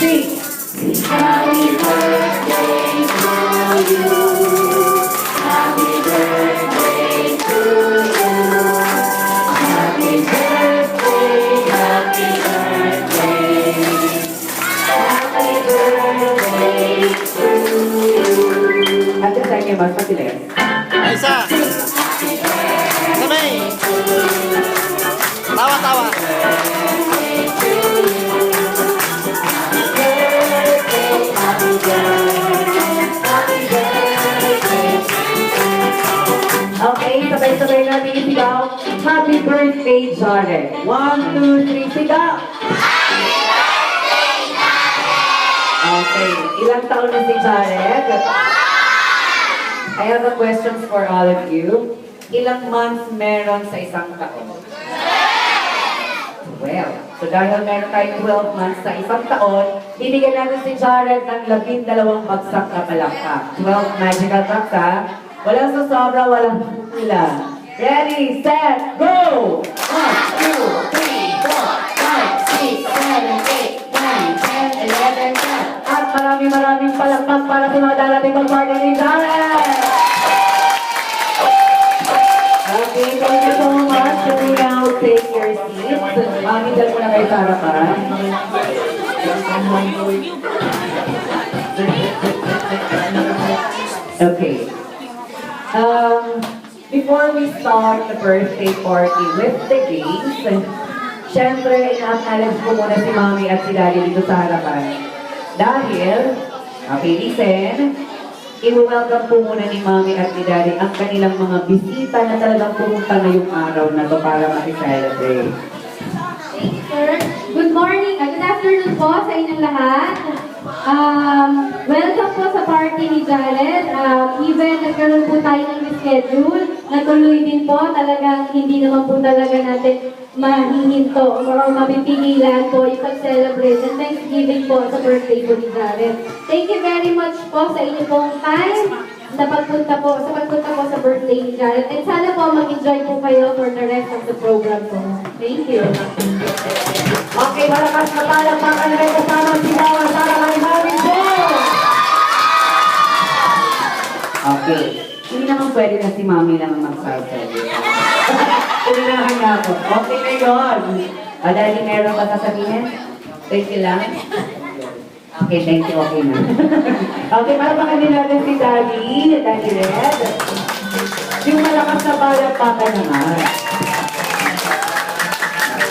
sing. Happy birthday to you. Happy birthday to you. Happy birthday, happy birthday. Happy birthday to you. At the time, mas matilis. Isa. Sabay. Tawa, tawa. Okay, sabay-sabay natin isigaw. Happy birthday, Jared. 1, 2, 3, sigaw! Okay, ilang taon na si Jared? I have a question for all of you. Ilang months meron sa isang taon? 12. So dahil meron tayong 12 months sa isang taon, bibigyan natin si Jared ng 12 bagsak na palakpak. 12 magical bucks, ha? Walang sasobra, walang kulang. Ready, set, go! 1, 2, 3, 4, 5, 6, 7, 8, 9, 10, 11, 12. At maraming palakpak para sa mga darating mag-party ni Jared! Okay, thank you so much. Can we now take your seats? Dyan muna kayo sa harapan. Okay. Before we start the birthday party with the games, syempre, ina-acknowledge ko muna si Mami at si Daddy dito sa harapan. Dahil, okay, listen, i-welcome po muna ni Mami at ni Daddy ang kanilang mga bisita na talagang pumunta ngayong araw na to para maki-celebrate. Thanks, sir. Good morning, good afternoon po sa inyong lahat. Welcome po sa party ni Jared. Even nagkaroon po tayo ng schedule, natuloy din po. Talagang hindi naman po talaga natin mahihinto o mapipigilan po ipag-celebrate and Thanksgiving po sa birthday po ni Jared. Thank you very much po sa inyong pong time sa pagpunta po sa birthday ni Jared. And sana po mag-enjoy po kayo for the rest of the program po. Thank you. Okay, malakas na palakpakan na rin kasama si Mama para kay Mami po! Okay, hindi naman pwede na si Mami lang mag-celebrate. Unahan na ako. Okay na yun. Dahil meron ba sasabihin? Thank you lang. Okay, thank you. Okay na. Okay, palakpakan din natin si Daddy. Daddy Red. Yung malakas na palakpakan naman.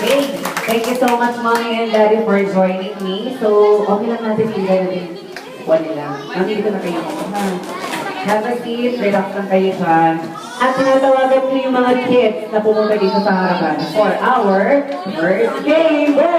Okay. Thank you so much, Mommy and Daddy, for joining me. So, okay lang natin ilagay natin. Wala lang. Nandito na kayo. Have a seat. Relax lang kayo dyan. At tinatawagan ko yung mga kids na pumunta dito sa harapan for our first game. Go!